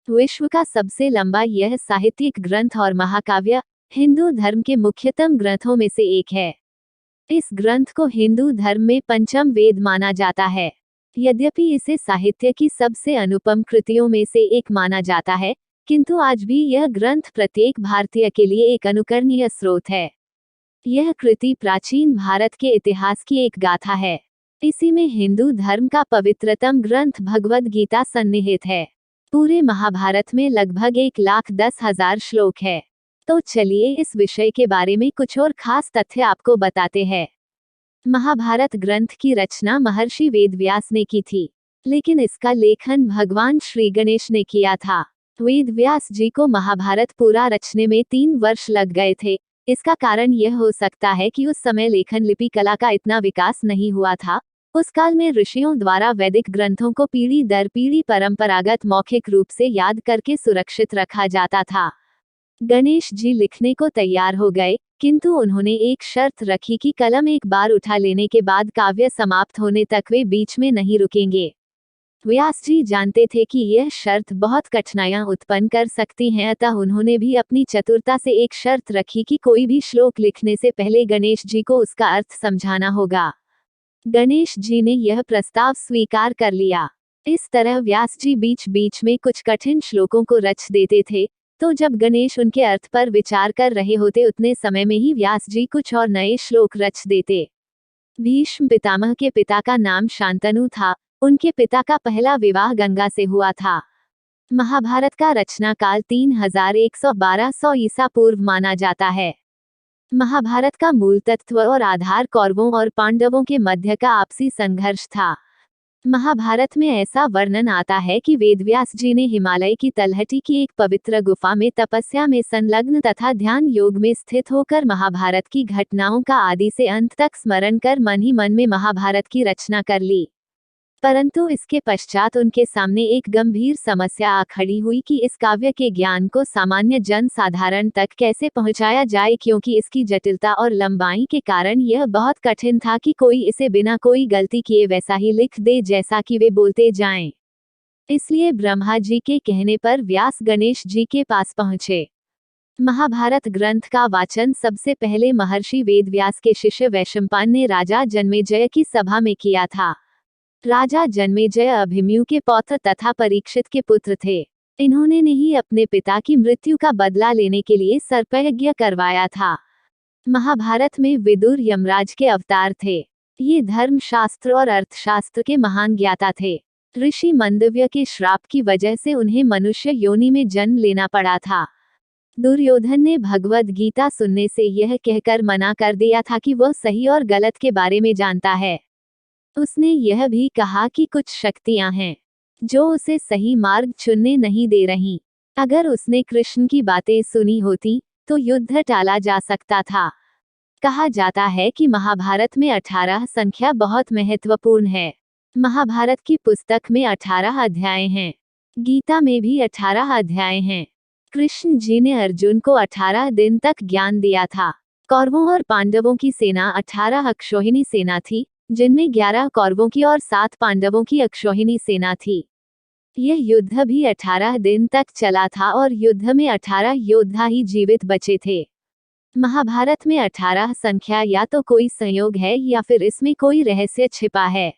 विश्व का सबसे लंबा यह साहित्यिक ग्रंथ और महाकाव्य हिंदू धर्म के मुख्यतम ग्रंथों में से एक है। इस ग्रंथ को हिंदू धर्म में पंचम वेद माना जाता है। यद्यपि इसे साहित्य की सबसे अनुपम कृतियों में से एक माना जाता है, किंतु आज भी यह ग्रंथ प्रत्येक भारतीय के लिए एक अनुकरणीय स्रोत है। यह कृति प्राचीन भारत के इतिहास की एक गाथा है। इसी में हिंदू धर्म का पवित्रतम ग्रंथ भगवद गीता सन्निहित है। पूरे महाभारत में लगभग 1,10,000 श्लोक है। तो चलिए इस विषय के बारे में कुछ और खास तथ्य आपको बताते हैं। महाभारत ग्रंथ की रचना महर्षि वेदव्यास ने की थी, लेकिन इसका लेखन भगवान श्री गणेश ने किया था। वेदव्यास जी को महाभारत पूरा रचने में 3 वर्ष लग गए थे। इसका कारण यह हो सकता है कि उस समय लेखन लिपि कला का इतना विकास नहीं हुआ था। उस काल में ऋषियों द्वारा वैदिक ग्रंथों को पीढ़ी दर पीढ़ी परंपरागत मौखिक रूप से याद करके सुरक्षित रखा जाता था। गणेश जी लिखने को तैयार हो गए, किंतु उन्होंने एक शर्त रखी कि कलम एक बार उठा लेने के बाद काव्य समाप्त होने तक वे बीच में नहीं रुकेंगे। व्यास जी जानते थे कि यह शर्त बहुत कठिनाइयां उत्पन्न कर सकती हैं, अतः उन्होंने भी अपनी चतुरता से एक शर्त रखी कि कोई भी श्लोक लिखने से पहले गणेश जी को उसका अर्थ समझाना होगा। गणेश जी ने यह प्रस्ताव स्वीकार कर लिया। इस तरह व्यास जी बीच बीच में कुछ कठिन श्लोकों को रच देते थे, तो जब गणेश उनके अर्थ पर विचार कर रहे होते उतने समय में ही व्यास जी कुछ और नए श्लोक रच देते। भीष्म पितामह के पिता का नाम शांतनु था। उनके पिता का पहला विवाह गंगा से हुआ था। महाभारत का रचना काल 3112 ईसा पूर्व माना जाता है। महाभारत का मूल तत्व और आधार कौरवों और पांडवों के मध्य का आपसी संघर्ष था। महाभारत में ऐसा वर्णन आता है कि वेदव्यास जी ने हिमालय की तलहटी की एक पवित्र गुफा में तपस्या में संलग्न तथा ध्यान योग में स्थित होकर महाभारत की घटनाओं का आदि से अंत तक स्मरण कर मन ही मन में महाभारत की रचना कर ली। परंतु इसके पश्चात उनके सामने एक गंभीर समस्या आ खड़ी हुई कि इस काव्य के ज्ञान को सामान्य जन साधारण तक कैसे पहुंचाया जाए, क्योंकि इसकी जटिलता और लंबाई के कारण यह बहुत कठिन था कि कोई इसे बिना कोई गलती किए वैसा ही लिख दे जैसा कि वे बोलते जाएं। इसलिए ब्रह्मा जी के कहने पर व्यास गणेश जी के पास पहुंचे। महाभारत ग्रंथ का वाचन सबसे पहले महर्षि वेदव्यास के शिष्य वैशंपायन ने राजा जन्मेजय की सभा में किया था। राजा जन्मेजय अभिमन्यु के पौत्र तथा परीक्षित के पुत्र थे। इन्होंने ने ही अपने पिता की मृत्यु का बदला लेने के लिए सर्पयज्ञ करवाया था। महाभारत में विदुर यमराज के अवतार थे। ये धर्मशास्त्र और अर्थशास्त्र के महान ज्ञाता थे। ऋषि मंदव्य के श्राप की वजह से उन्हें मनुष्य योनि में जन्म लेना पड़ा था। दुर्योधन ने भगवद गीता सुनने से यह कहकर मना कर दिया था कि वह सही और गलत के बारे में जानता है। उसने यह भी कहा कि कुछ शक्तियां हैं जो उसे सही मार्ग चुनने नहीं दे रही। अगर उसने कृष्ण की बातें सुनी होती तो युद्ध टाला जा सकता था। कहा जाता है कि महाभारत में 18 संख्या बहुत महत्वपूर्ण है। महाभारत की पुस्तक में 18 अध्याय हैं। गीता में भी 18 अध्याय हैं। कृष्ण जी ने अर्जुन को 18 दिन तक ज्ञान दिया था। कौरवों और पांडवों की सेना 18 अक्षौहिणी सेना थी, जिनमें 11 कौरवों की और 7 पांडवों की अक्षौहिणी सेना थी। यह युद्ध भी 18 दिन तक चला था और युद्ध में 18 योद्धा ही जीवित बचे थे। महाभारत में 18 संख्या या तो कोई संयोग है या फिर इसमें कोई रहस्य छिपा है।